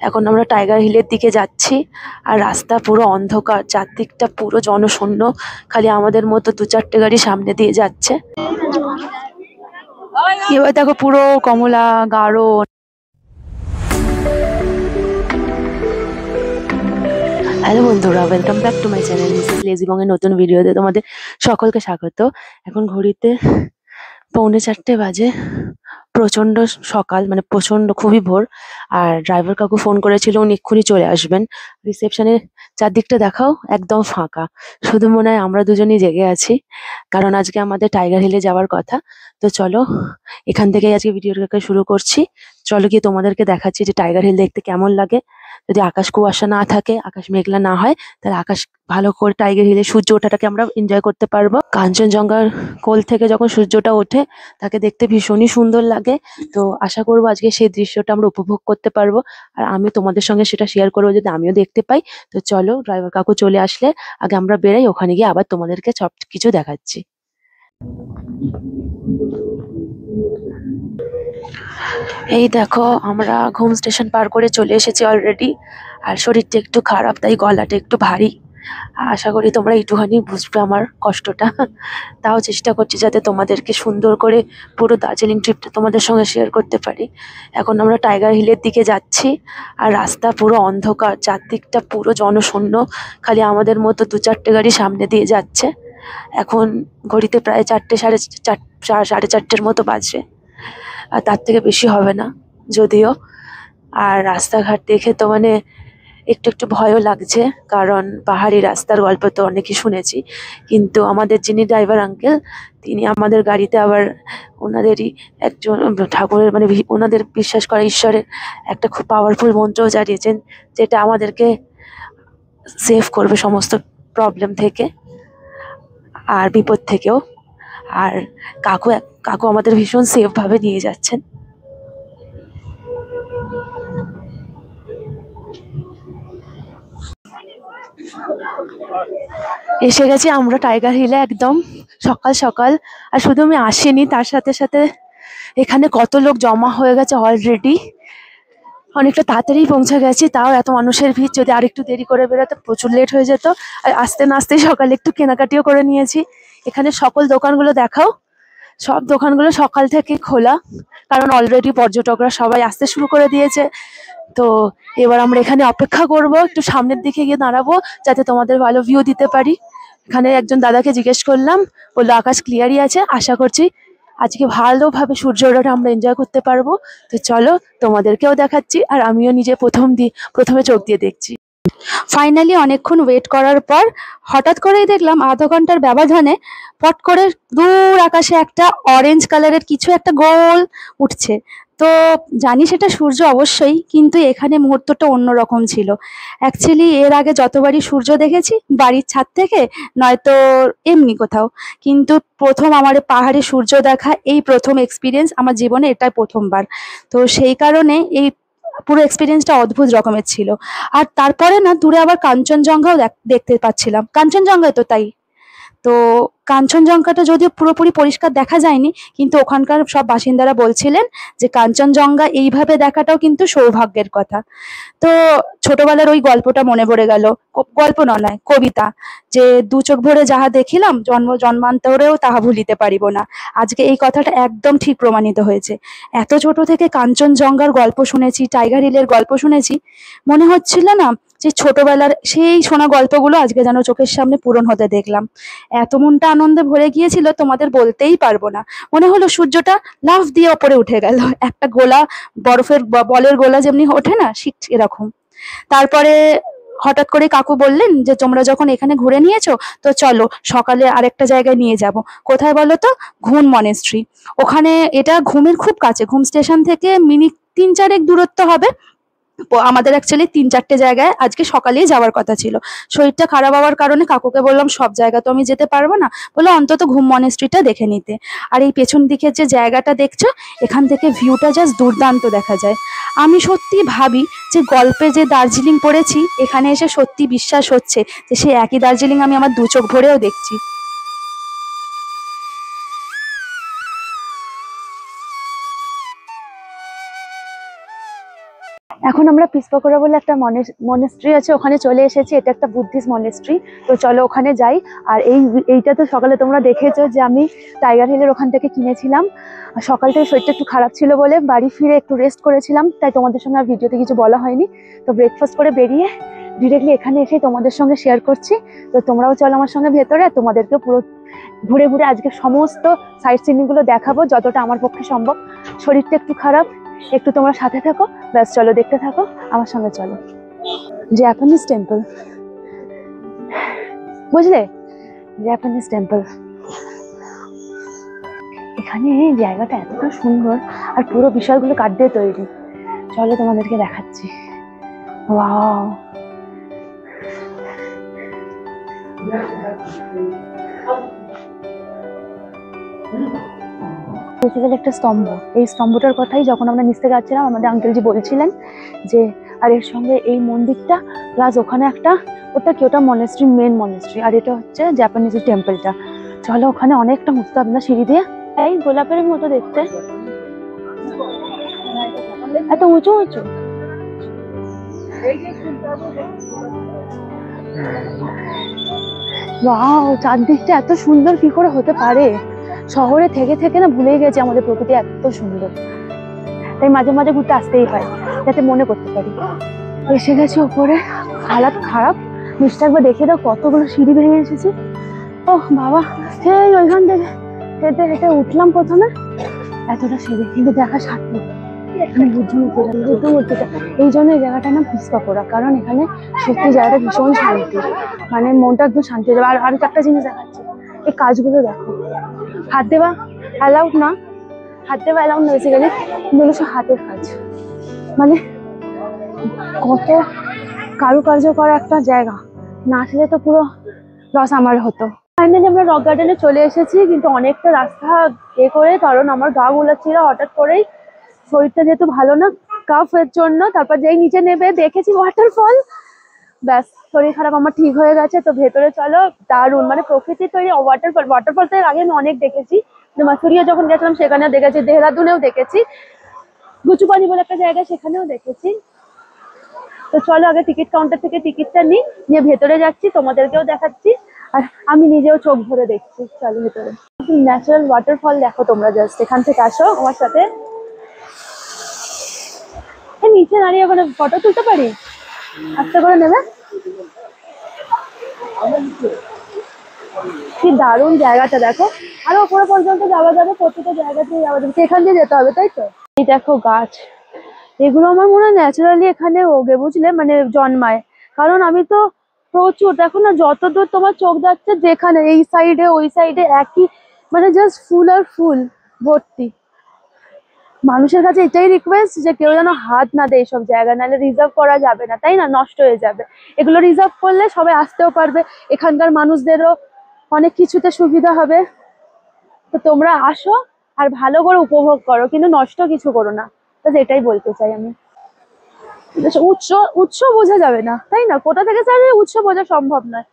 এখন আমরা টাইগার হিলের দিকে যাচ্ছি। আর রাস্তা পুরো অন্ধকার, চারদিকটা পুরো জনশূন্য, খালি আমাদের মতো দু চারটে গাড়ি সামনে দিয়ে যাচ্ছে। এবার দেখো পুরো কমলা গাঢ়। হ্যালো বন্ধুরা, welcome back to my channel Mrs Lejibong এর নতুন ভিডিওতে তোমাদের সকলকে স্বাগত। এখন ঘড়িতে 3:45 বাজে। প্রচন্ড সকাল, মানে প্রচন্ড খুবই ভোর। আর ড্রাইভার কাকু ফোন করেছিল, উনি এক্ষুনি চলে আসবেন। রিসেপশনের চারদিকটা দেখাও, একদম ফাঁকা। শুধু মনে হয় আমরা দুজনই জেগে আছি, কারণ আজকে আমাদের টাইগার হিলে যাওয়ার কথা। তো চলো, এখান থেকে আজকে ভিডিওটাকে শুরু করছি। চলো গিয়ে তোমাদেরকে দেখাচ্ছি যে টাইগার হিল দেখতে কেমন লাগে। যদি আকাশ কুয়াশা না থাকে, আকাশ মেঘলা না হয়, তাহলে আকাশ ভালো করে টাইগার হিলে সূর্য ওঠাটাকে আমরা এনজয় করতে পারবো। কাঞ্চনজঙ্ঘার কোল থেকে যখন সূর্যটা ওঠে, তাকে দেখতে ভীষণই সুন্দর লাগে। তো আশা করবো আজকে সেই দৃশ্যটা আমরা উপভোগ করতে পারবো। আর আমি তোমাদের সঙ্গে সেটা শেয়ার করবো যদি আমিও দেখতে পাই। তো চলো, ড্রাইভার কাকু চলে আসলে আগে আমরা বেরাই, ওখানে গিয়ে আবার তোমাদেরকে সব কিছু দেখাচ্ছি। এই দেখো, আমরা ঘুম স্টেশন পার করে চলে এসেছি অলরেডি। আর শরীরটা একটু খারাপ, তাই গলাটা একটু ভারী। আশা করি তোমরা একটুখানি বুঝবে আমার কষ্টটা। তাও চেষ্টা করছি যাতে তোমাদেরকে সুন্দর করে পুরো দার্জিলিং ট্রিপটা তোমাদের সঙ্গে শেয়ার করতে পারি। এখন আমরা টাইগার হিলের দিকে যাচ্ছি। আর রাস্তা পুরো অন্ধকার, চারদিকটা পুরো জনশূন্য, খালি আমাদের মতো দু চারটে গাড়ি সামনে দিয়ে যাচ্ছে। এখন ঘড়িতে প্রায় সাড়ে চারটের মতো বাজে। আর তার থেকে বেশি হবে না যদিও। আর রাস্তাঘাট দেখে তো মানে একটু একটু ভয়ও লাগছে, কারণ পাহাড়ি রাস্তার গল্প তো অনেকই শুনেছি। কিন্তু আমাদের যিনি ড্রাইভার আঙ্কেল, তিনি আমাদের গাড়িতে আবার ওনাদেরই একজন ঠাকুরের, মানে ওনাদের বিশ্বাস করা ঈশ্বরের একটা খুব পাওয়ারফুল মন্ত্রও জানিয়েছেন, যেটা আমাদেরকে সেভ করবে সমস্ত প্রবলেম থেকে আর বিপদ থেকেও। আর কাকু কাকু আমাদের ভীষণ সেফ ভাবে নিয়ে যাচ্ছেন। এসে গেছি আমরা টাইগার হিলে একদম সকাল সকাল। আর শুধু আমি আসিনি, তার সাথে সাথে এখানে কত লোক জমা হয়ে গেছে অলরেডি। অনেকটা তাড়াতাড়ি পৌঁছে গেছি, তাও এত মানুষের ভিড়। যদি আরেকটু দেরি করে বেরোতে প্রচুর লেট হয়ে যেত। আর আসতে না আসতেই সকালে একটু কেনাকাটিও করে নিয়েছি। এখানে সকল দোকানগুলো দেখাও, সব দোকানগুলো সকাল থেকে খোলা, কারণ অলরেডি পর্যটকরা সবাই আসতে শুরু করে দিয়েছে। তো এবার আমরা এখানে অপেক্ষা করব, একটু সামনের দিকে গিয়ে দাঁড়াবো যাতে তোমাদের ভালো ভিউ দিতে পারি। এখানে একজন দাদাকে জিজ্ঞেস করলাম, বললো আকাশ ক্লিয়ারই আছে। আশা করছি আজকে ভালোভাবে সূর্য ওঠাটা আমরা এনজয় করতে পারবো। তো চলো, তোমাদেরকেও দেখাচ্ছি আর আমিও নিজে প্রথমে চোখ দিয়ে দেখছি। ফাইনালি অনেকক্ষণ ওয়েট করার পর হঠাৎ করেই দেখলাম আধা ঘন্টার ব্যবধানে পট করে দূর আকাশে একটা অরেঞ্জ কালারের কিছু একটা গোল উঠছে। তো জানি সেটা সূর্য অবশ্যই, কিন্তু এখানে মুহূর্তটা অন্যরকম ছিল। অ্যাকচুয়ালি এর আগে যতবারই সূর্য দেখেছি, বাড়ির ছাদ থেকে নয়তো এমনি কোথাও, কিন্তু প্রথম আমার পাহাড়ে সূর্য দেখা এই প্রথম এক্সপিরিয়েন্স আমার জীবনে, এটাই প্রথমবার। তো সেই কারণে এই পুরো এক্সপিরিয়েন্সটা অদ্ভুত রকমের ছিল। আর তারপরে না দূরে আবার কাঞ্চনজঙ্ঘাও দেখতে পাচ্ছিলাম। কাঞ্চনজঙ্ঘায় তো তাই। তো কাঞ্চনজঙ্ঘাটা যদিও পুরোপুরি পরিষ্কার দেখা যায়নি, কিন্তু ওখানকার সব বাসিন্দারা বলছিলেন যে কাঞ্চনজঙ্ঘা এইভাবে দেখাটাও কিন্তু সৌভাগ্যের কথা। তো ছোটবেলার ওই গল্পটা মনে পড়ে গেল। গল্প নয়, কবিতা, যে দু চোখ ভরে যাহা দেখিলাম জন্মান্তরেও তাহা ভুলিতে পারিব না। আজকে এই কথাটা একদম ঠিক প্রমাণিত হয়েছে। এত ছোট থেকে কাঞ্চনজঙ্ঘার গল্প শুনেছি, টাইগার হিলের গল্প শুনেছি, মনে হচ্ছিল না যে ছোটবেলার সেই শোনা গল্পগুলো আজকে যেন চোখের সামনে পূরণ হতে দেখলাম। এত মনটা আনন্দে ভরে গিয়েছিল তোমাদের বলতেই পারবো না। মনে হলো সূর্যটা লাফ দিয়ে ওপরে উঠে গেল, একটা গোলা, বরফের বলের গোলা যেমনি ওঠে না, ঠিক এরকম। তারপরে হঠাৎ করে কাকু বললেন যে তোমরা যখন এখানে ঘুরে নিয়েছো, তো চলো সকালে আরেকটা জায়গায় নিয়ে যাব। কোথায় বলো তো? ঘুম মনেস্ট্রি। ওখানে, এটা ঘুমের খুব কাছে, ঘুম স্টেশন থেকে মিনিট 3-4 দূরত্ব হবে। আমাদের অ্যাকচুয়ালি 3-4টে জায়গায় আজকে সকালেই যাওয়ার কথা ছিল। শরীরটা খারাপ হওয়ার কারণে কাকুকে বললাম সব জায়গা তো আমি যেতে পারবো না, বলে অন্তত ঘুম মনেস্ট্রিটা দেখে নিতে। আর এই পেছন দিকের যে জায়গাটা দেখছো, এখান থেকে ভিউটা জাস্ট দুর্দান্ত দেখা যায়। আমি সত্যি ভাবি যে গল্পে যে দার্জিলিং পড়েছি, এখানে এসে সত্যি বিশ্বাস হচ্ছে যে সেই একই দার্জিলিং আমি আমার দু চোখ ভরেও দেখছি। এখন আমরা পিসপকোড়া বলে একটা মনেস্ট্রি আছে, ওখানে চলে এসেছি। এটা একটা বুদ্ধিস্ট মনেস্ট্রি, তো চলো ওখানে যাই। আর এইটা তো সকালে তোমরা দেখেছো যে আমি টাইগার হিলের ওখান থেকে কিনেছিলাম। আর সকাল থেকে শরীরটা একটু খারাপ ছিল বলে বাড়ি ফিরে একটু রেস্ট করেছিলাম, তাই তোমাদের সঙ্গে আর ভিডিওতে কিছু বলা হয়নি। তো ব্রেকফাস্ট করে বেরিয়ে ডিরেক্টলি এখানে এসে তোমাদের সঙ্গে শেয়ার করছি। তো তোমরাও চলো আমার সঙ্গে ভেতরে, তোমাদেরকে পুরো ঘুরে ঘুরে আজকে সমস্ত সাইট সিনিং গুলো দেখাবো যতটা আমার পক্ষে সম্ভব। শরীরটা একটু খারাপ, একটু তোমরা সাথে থাকো, ব্যাস চলো দেখতে থাকো আমার সঙ্গে। চলো, জাপানিজ টেম্পল, বুঝলে, জাপানিজ টেম্পল। এখানে জায়গাটা এতটা সুন্দর, আর পুরো বিষয়গুলো কাঠ দিয়ে তৈরি। চলো তোমাদেরকে দেখাচ্ছি। ওয়াও, বেসিক্যালি একটা স্তম্ভ। এই স্তম্ভটার কথাই যখন আমরা নিচ থেকে যাচ্ছিলাম আমাদের আঙ্কেলজি বলছিলেন যে, আর এর সঙ্গে এই মন্দিরটা প্লাস ওখানে একটা, ওটা কি, ওটা মনেস্ট্রি, মেন মনেস্ট্রি, আর এটা হচ্ছে জাপানিজ টেম্পলটা। চলো ওখানে অনেকটা উঠতে হবে না সিঁড়ি দিয়ে। এই গোলাপের মতো দেখতে, এত উঁচু উঁচু। ওয়াও, চারদিকটা এত সুন্দর কি করে হতে পারে? শহরে থেকে থেকে না ভুলেই গেছে আমাদের প্রকৃতি এত সুন্দর, তাই মাঝে মাঝে ঘুরতে আসতেই হয় যাতে মনে করতে পারি। এসে গেছি ওপরে, হালাত খারাপ। নিচটা একবার দেখে দাও, কতগুলো সিঁড়ি ভেঙে এসেছি। ও বাবা, সেই ওইখান থেকে হেঁটে হেঁটে উঠলাম প্রথমে, এতটা সিঁড়ি, কিন্তু দেখা সার্থক। এখানে বুদ্ধ মূর্তিটা, এই জন্য এই জায়গাটা না পিসপকোড়া, কারণ এখানে সত্যি জায়গাটা ভীষণ শান্তি, মানে মনটা একদম শান্তি হয়ে যাবে। আর আরেকটা একটা জিনিস দেখাচ্ছে, এই কাজগুলো দেখো, হাত দেওয়া অ্যালাউড না, হাত দেওয়া অ্যালাউড না বেসিক্যালি, কিন্তু সব হাতের কাজ, মানে কত কারুকার্য করা একটা জায়গা। না আসলে তো পুরো লস আমার হতো। ফাইনালি আমরা রক গার্ডেনে চলে এসেছি, কিন্তু অনেকটা রাস্তা করে, কারণ আমার গা গোলাচ্ছিল হঠাৎ করেই, শরীরটা যেহেতু ভালো না কাফের জন্য। তারপর যেই নিচে নেমে দেখেছি ওয়াটারফল, ব্যাস শরীর খারাপ আমার ঠিক হয়ে গেছে। তো ভেতরে চলো, দারুণ, মানে প্রকৃতির তৈরি ওয়াটারফল তো এর আগে আমি অনেক দেখেছি, মাসুরিয়া যখন গেছিলাম সেখানেও দেখেছি, দেহরাদুনেও দেখেছি, গুচুপানি বলে একটা জায়গা সেখানেও দেখেছি। তো চলো আগে টিকিট কাউন্টার থেকে টিকিটটা নিয়ে ভেতরে যাচ্ছি, তোমাদেরকেও দেখাচ্ছি, আর আমি নিজেও চোখ ভরে দেখছি। চলো ভেতরে, ন্যাচারাল ওয়াটারফল দেখো তোমরা, জাস্ট এখান থেকে আসো আমার সাথে। নিচে দাঁড়িয়ে ওখানে ফটো তুলতে পারি, আস্তে করে নেবে। কি দারুণ জায়গাটা দেখো, আরো উপরে পর্যন্ত যাওয়া যাবে, প্রত্যেকটা জায়গাতে যাওয়া যাবে, এখান দিয়ে যেতে হবে, তাই তো। এই দেখো গাছ, এগুলো আমার মনে হয় ন্যাচারালি এখানে ওগে, বুঝলে, মানে জন্মায়। কারণ আমি তো প্রচুর, দেখো না, যতদূর তোমার চোখ যাচ্ছে, যেখানে এই সাইডে ওই সাইডে একই, মানে জাস্ট ফুল আর ফুল ভর্তি। মানুষের কাছে এটাই রিকোয়েস্ট যে কেউ যেন হাত না দেয় এইসব জায়গা, নাহলে রিজার্ভ করা যাবে না, তাই না, নষ্ট হয়ে যাবে। এগুলো রিজার্ভ করলে সবাই আসতেও পারবে, এখানকার মানুষদেরও অনেক কিছুতে সুবিধা হবে। তো তোমরা আসো আর ভালো করে উপভোগ করো, কিন্তু নষ্ট কিছু করো না, বাস এটাই বলতে চাই আমি। উৎস উৎস বোঝা যাবে না, তাই না, কোথা থেকে স্যার উৎস বোঝা সম্ভব নয়,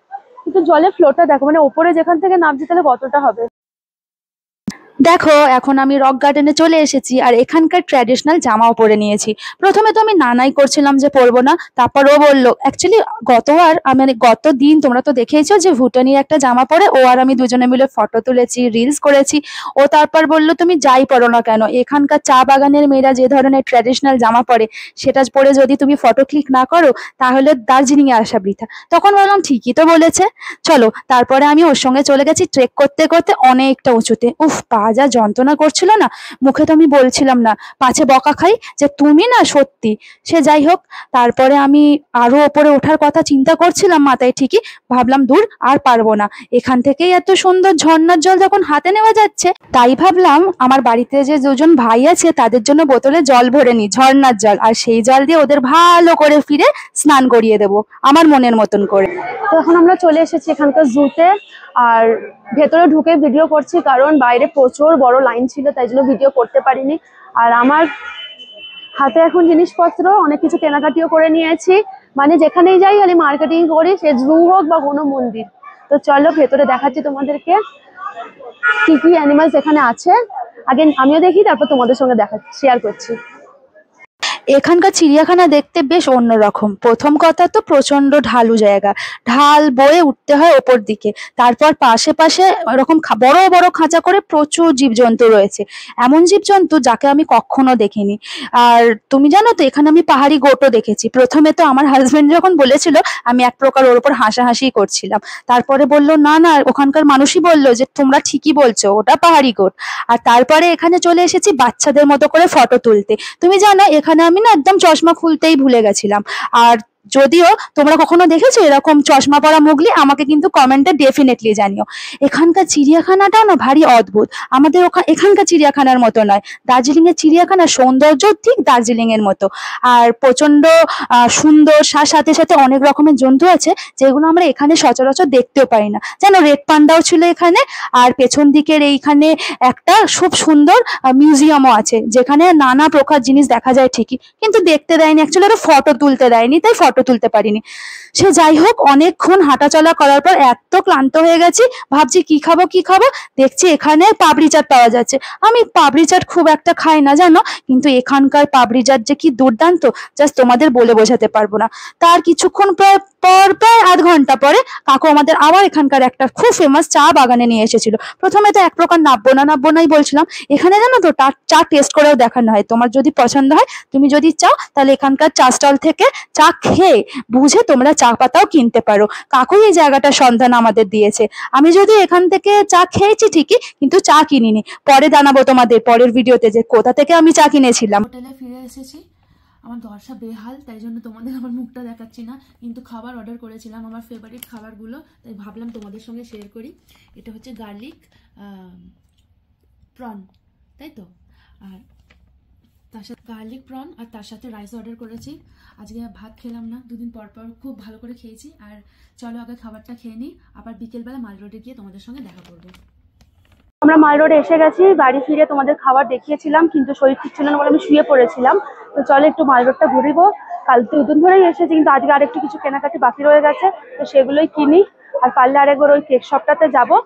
কিন্তু জলের ফ্লোটা দেখো, মানে ওপরে যেখান থেকে নামছে তাহলে কতটা হবে। দেখো এখন আমি রক গার্ডেনে চলে এসেছি, আর এখানকার ট্র্যাডিশনাল জামাও পরে নিয়েছি। প্রথমে তো আমি নানাই করছিলাম যে পরবো না, তারপর ও বললো, অ্যাকচুয়ালি গত দিন তোমরা তো দেখেইছো যে ভুটানির একটা জামা পরে ও আর আমি দুজনে মিলে ফটো তুলেছি, রিলস করেছি। ও তারপর বললো তুমি যাই পরো না কেন, এখানকার চা বাগানের মেয়েরা যে ধরনের ট্র্যাডিশনাল জামা পরে সেটা পরে যদি তুমি ফটো ক্লিক না করো তাহলে দার্জিলিং এ আসা বৃথা। তখন বললাম ঠিকই তো বলেছে, চলো। তারপরে আমি ওর সঙ্গে চলে গেছি ট্রেক করতে করতে অনেকটা উঁচুতে। উফ, পা যা যন্ত্রণা করছিল না, মুখে তো আমি বলছিলাম না, পাছে বকা খাই যে তুমি না সত্যি। সে যাই হোক, তারপরে আমি আরো ওপরে ওঠার কথা চিন্তা করছিলাম মাথায়, ঠিকই ভাবলাম দূর আর পারবো না, এখান থেকেই এত সুন্দর ঝর্ণার জল যখন হাতে নেওয়া যাচ্ছে, তাই ভাবলাম আমার বাড়িতে যে দুজন ভাই আছে তাদের জন্য বোতলে জল ভরে নি, ঝর্ণার জল, আর সেই জল দিয়ে ওদের ভালো করে ফিরে স্নান করিয়ে দেবো আমার মনের মতন করে। তো এখন আমরা চলে এসেছি এখানকার জুতে, আর ভেতরে ঢুকে ভিডিও করছি কারণ বাইরে প্রচুর বড় লাইন ছিল, তাই জন্য ভিডিও করতে পারিনি। আর আমার হাতে এখন জিনিসপত্র অনেক কিছু কেনাকাটিও করে নিয়েছি, মানে যেখানেই যাই খালি মার্কেটিং করি, সে জু হোক বা কোনো মন্দির। তো চলো ভেতরে দেখাচ্ছি তোমাদেরকে কি কি অ্যানিমালস এখানে আছে, আগে আমিও দেখি তারপর তোমাদের সঙ্গে শেয়ার করছি। এখানকার চিড়িয়াখানা দেখতে বেশ অন্যরকম। প্রথম কথা তো প্রচন্ড ঢালু জায়গা, ঢাল বয়ে উঠতে হয় ওপর দিকে। তারপর পাশে পাশে ওরকম বড় বড় খাঁচা করে প্রচুর জীবজন্তু রয়েছে, এমন জীবজন্তু যাকে আমি কখনো দেখিনি। আর তুমি জানো তো এখানে আমি পাহাড়ি গোটও দেখেছি। প্রথমে তো আমার হাজবেন্ড যখন বলেছিল, আমি এক প্রকার ওর উপর হাসাহাসি করছিলাম। তারপরে বলল না না, ওখানকার মানুষই বললো যে তোমরা ঠিকই বলছো, ওটা পাহাড়ি গোট। আর তারপরে এখানে চলে এসেছি বাচ্চাদের মতো করে ফটো তুলতে। তুমি জানো এখানে আমি না একদম চশমা খুলতেই ভুলে গেছিলাম। আর যদিও তোমরা কখনো দেখেছো এরকম চশমা পরা মুগলি, আমাকে কিন্তু কমেন্টে ডেফিনেটলি জানিও। এখানকার চিড়িয়াখানাটাও না ভারী অদ্ভুত, আমাদের এখানকার চিড়িয়াখানার মতো নয়। দার্জিলিং এর চিড়িয়াখানার সৌন্দর্য ঠিক দার্জিলিং এর মতো। আর প্রচন্ড সুন্দর, সাথে সাথে অনেক রকমের জন্তু আছে যেগুলো আমরা এখানে সচরাচর দেখতেও পাই না। যেন রেড পান্ডাও ছিল এখানে। আর পেছন দিকের এইখানে একটা খুব সুন্দর মিউজিয়ামও আছে, যেখানে নানা প্রকার জিনিস দেখা যায় ঠিকই, কিন্তু দেখতে দেয়নি, অ্যাকচুয়ালি ওরা ফটো তুলতে দেয়নি, তাই ফটো তুলতে পারিনি। সে যাই হোক, অনেকক্ষণ হাঁটাচলা করার পর এত ক্লান্ত হয়ে গেছি, ভাবছি কি খাবো কি খাবো। দেখছি এখানে পাপড়ি চাট পাওয়া যাচ্ছে। আমি পাপড়ি চাট খুব একটা খাই না জানো, কিন্তু এখানকার পাপড়ি চাট যে কি দুর্দান্ত, জাস্ট তোমাদের বলে বোঝাতে পারবো না। তার কিছুক্ষণ প্রায় আধ ঘন্টা পরে কাকু আমাদের আবার এখানকার একটা খুব ফেমাস চা বাগানে নিয়ে এসেছিল। প্রথমে তো এক প্রকার নাববো নাই বলছিলাম, এখানে জানো তো চা টেস্ট করেও দেখানো হয়। তোমার যদি পছন্দ হয়, তুমি যদি চাও, তাহলে এখানকার চা স্টল থেকে চা খেয়ে বুঝে তোমরা চা পাতাও কিনতে পারো। কাকুই এই জায়গাটার সন্ধান আমাদের দিয়েছে। আমি যদি এখান থেকে চা খেয়েছি ঠিকই, কিন্তু চা কিনিনি। পরে জানাবো তোমাদের পরের ভিডিওতে যে কোথা থেকে আমি চা কিনেছিলাম। হোটেলে ফিরে এসেছি, আমার দশা বেহাল, তাই জন্য তোমাদের আমার মুখটা দেখাচ্ছি না, কিন্তু খাবার অর্ডার করেছিলাম আমার ফেভারিট খাবারগুলো, তাই ভাবলাম তোমাদের সঙ্গে শেয়ার করি। এটা হচ্ছে গার্লিক প্রন, তাই তো, আর তার সাথে গার্লিক প্রন, আর তার সাথে রাইস অর্ডার করেছি। আজকে ভাত খেলাম না, দুদিন পর পর খুব ভালো করে খেয়েছি। আর চলো আগে খাবারটা খেয়ে নিই, আবার বিকেলবেলা মাল রোডে গিয়ে তোমাদের সঙ্গে দেখা করবো। আমরা মাল রোডে এসে গেছি, বাড়ি ফিরে তোমাদের খাবার দেখিয়েছিলাম, কিন্তু শরীর ঠিক ছিল না বলে আমি শুয়ে পড়েছিলাম। তো চলো একটু মাল রোডটা ঘুরিব। কাল তো দুদিন ধরেই এসেছি, কিন্তু আজকে আরেকটু কিছু কেনাকাটি বাকি রয়ে গেছে, তো সেগুলোই কিনি। আর পারলে আরেকবার ওই কেক শপটাতে যাবো,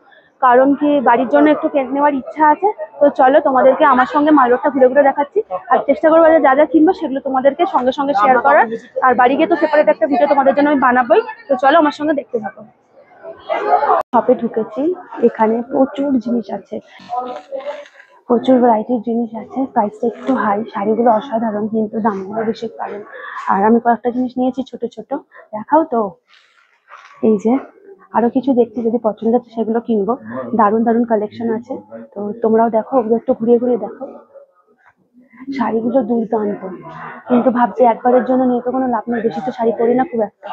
কারণ কি বাড়ির জন্য একটু কেক নেওয়ার ইচ্ছা আছে। তো চলো তোমাদেরকে আমার সঙ্গে মাল রোডটা ঘুরে ঘুরে দেখাচ্ছি, আর চেষ্টা করবো যে যা যা কিনবো সেগুলো তোমাদেরকে সঙ্গে সঙ্গে শেয়ার করার। আর বাড়ি গিয়ে তো সেপারেট একটা ভিডিও তোমাদের জন্য আমি বানাবোই। তো চলো আমার সঙ্গে দেখতে থাকো। শপে ঢুকেছি, এখানে প্রচুর জিনিস আছে, প্রচুর ভ্যারাইটির জিনিস আছে। প্রাইসটা একটু হাই, শাড়িগুলো অসাধারণ, কিন্তু দামগুলো বেশি কারণ। আর আমি কয়েকটা জিনিস নিয়েছি ছোট ছোট, দেখাও তো। এই যে আরো কিছু দেখছি, যদি পছন্দ আছে সেগুলো কিনবো। দারুণ দারুণ কালেকশন আছে, তো তোমরাও দেখো, ওগুলো একটু ঘুরিয়ে ঘুরিয়ে দেখো। শাড়িগুলো দুর্দান্ত, কিন্তু ভাবছি একবারের জন্য নিয়ে তো কোনো লাভ নেই, বেশি তো শাড়ি পরি না খুব একটা।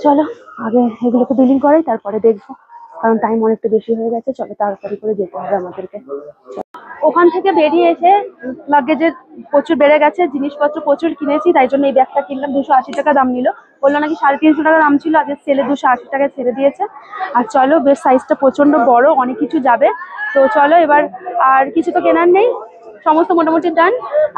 চলো আগে এগুলোকে বিলিং করাই, তারপরে দেখবো, কারণ টাইম অনেকটা বেশি হয়ে গেছে। চলো তাড়াতাড়ি করে যেতে হবে আমাদেরকে। ওখান থেকে বেরিয়ে এসে লাগেজের প্রচুর বেড়ে গেছে, জিনিসপত্র প্রচুর কিনেছি, তাই জন্য এই ব্যাগটা কিনলাম। 280 টাকা দাম নিল, বললো নাকি 350 টাকা দাম ছিল, আজকে সেলে 280 টাকায় ছেড়ে দিয়েছে। আর চলো, বেশ সাইজটা প্রচন্ড বড়, অনেক কিছু যাবে। তো চলো এবার, আর কিছু তো কেনার নেই, সমস্ত মোটামুটি ডান।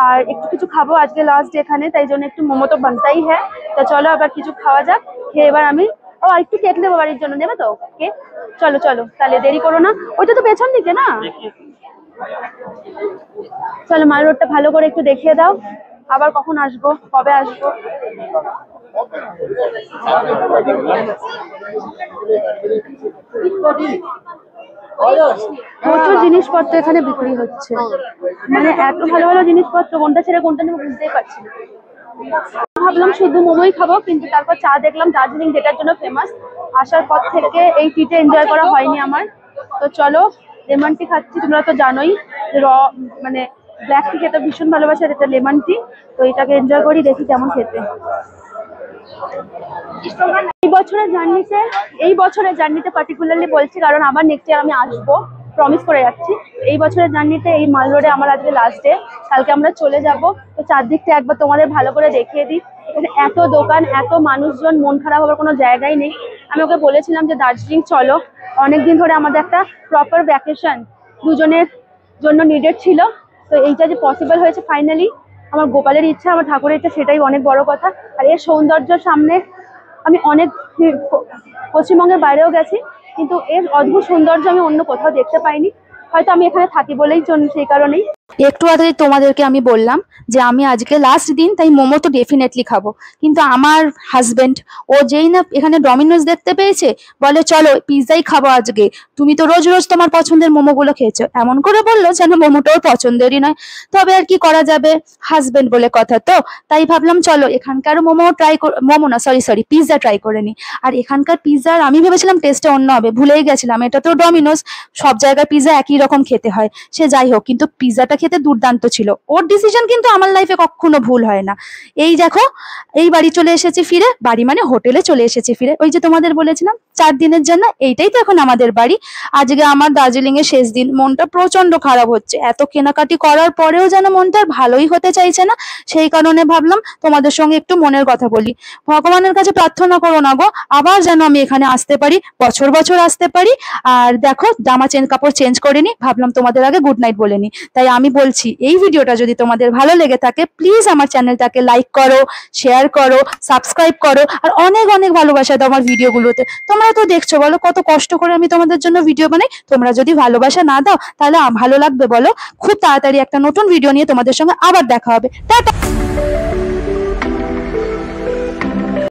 আর একটু কিছু খাবো, আজকে লাস্ট ডে এখানে, তাই জন্য একটু মোমো তো বানতেই হ্যাঁ। তো চলো আবার কিছু খাওয়া যাক, খেয়ে এবার আমি আর একটু কেক নেবো বাড়ির জন্য। নেবে তো কেক? চলো চলো তাহলে দেরি করো না, ওইটা তো পেছন দিকে না। চলো মাল রোডটা ভালো করে একটু দেখিয়ে দাও, আবার কখন আসবো, কবে আসবো। প্রচুর জিনিসপত্র এখানে বিক্রি হচ্ছে, মানে এত ভালো ভালো জিনিসপত্র, কোনটা ছেড়ে কোনটা নেবো বুঝতেই পারছি না। ভাবলাম শুধু মোমোই খাবো, কিন্তু তারপর চা দেখলাম দার্জিলিং যেটার জন্য ফেমাস। আসার পর থেকে এই টিটা এনজয় করা হয়নি আমার। তো চলো লেমন টি খাচ্ছি, তোমরা তো জানোই মানে ব্ল্যাক টি খেতে ভীষণ ভালোবাসে, আর এটা লেমন টি। তো এটাকে এনজয় করি, দেখি কেমন খেতে। এই বছরের জার্নিতে পার্টিকুলারলি বলছি, কারণ আবার নেক্সট ইয়ার আমি আসবো, প্রমিস করে যাচ্ছি। এই বছরের জার্নিতে এই মাল রোডে আমার আজকে লাস্ট ডে, কালকে আমরা চলে যাব। তো চারদিকটা একবার তোমাদের ভালো করে দেখিয়ে দিই। এখানে এত দোকান, এত মানুষজন, মন খারাপ হওয়ার কোনো জায়গাই নেই। আমি ওকে বলেছিলাম যে দার্জিলিং চলো, অনেকদিন ধরে আমাদের একটা প্রপার ভ্যাকেশন দুজনের জন্য নিডেড ছিল। তো এইটা যে পসিবল হয়েছে ফাইনালি, আমার গোপালের ইচ্ছা, আমার ঠাকুরের ইচ্ছা, সেটাই অনেক বড় কথা। আর এর সৌন্দর্যের সামনে আমি অনেক পশ্চিমবঙ্গের বাইরেও গেছি, কিন্তু এর অদ্ভুত সৌন্দর্য আমি অন্য কোথাও দেখতে পাইনি। হয়তো আমি এখানে থাকি বলেই সেই কারণেই। একটু আগে তোমাদেরকে আমি বললাম যে আমি আজকে লাস্ট দিন, তাই মোমো তো ডেফিনেটলি খাবো। কিন্তু আমার হাজবেন্ড, ও যেই না এখানে ডমিনোজ দেখতে পেয়েছে, বলে চলো পিৎজাই খাবো আজকে, তুমি তো রোজ রোজ তোমার পছন্দের মোমোগুলো খেয়েছো, এমন করে বললো যেন মোমোটা ওর পছন্দেরই নয়। তবে আর কি করা যাবে, হাজবেন্ড বলে কথা তো। তাই ভাবলাম চলো এখানকার মোমো না, সরি সরি, পিৎজা ট্রাই করে নি। আর এখানকার পিৎজার আমি ভেবেছিলাম টেস্টটা অন্য হবে, ভুলেই গেছিলাম এটা তো ডমিনোজ, সব জায়গায় পিৎজা একই রকম খেতে হয়। সে যাই হোক, কিন্তু পিৎজাটা খেতে দুর্দান্ত ছিল। ওর ডিসিশন কিন্তু আমার লাইফে কখনো ভুল হয় না। এই দেখো, এই বাড়ি চলে এসেছি ফিরে, বাড়ি মানে হোটেলে চলে এসেছি ফিরে। ওই যে তোমাদের বলেছিলাম 4 দিনের জন্য, এইটাই তো এখন আমাদের বাড়ি। আজকে আমার দার্জিলিং এর শেষ দিন, মনটা প্রচন্ড খারাপ হচ্ছে। এত কেনাকাটি করার পরেও যেন মনটা আর ভালোই হতে চাইছে না। সেই কারণে ভাবলাম তোমাদের সঙ্গে একটু মনের কথা বলি। ভগবানের কাছে প্রার্থনা করো না গো, আবার যেন আমি এখানে আসতে পারি, বছর বছর আসতে পারি। আর দেখো কাপড় চেঞ্জ করে নি, ভাবলাম তোমাদের আগে গুড নাইট বলে নি। তাই আমি বলছি, এই ভিডিওটা যদি তোমাদের ভালো লেগে থাকে, প্লিজ আমার চ্যানেলটাকে লাইক করো, শেয়ার করো, সাবস্ক্রাইব করো, আর অনেক অনেক ভালোবাসা দাও আমার ভিডিওগুলোতে। তোমরা তো দেখছো বলো কত কষ্ট করে আমি তোমাদের জন্য ভিডিও বানাই, তোমরা যদি ভালোবাসা না দাও তাহলে ভালো লাগবে বলো? খুব তাড়াতাড়ি একটা নতুন ভিডিও নিয়ে তোমাদের সঙ্গে আবার দেখা হবে। টাটা।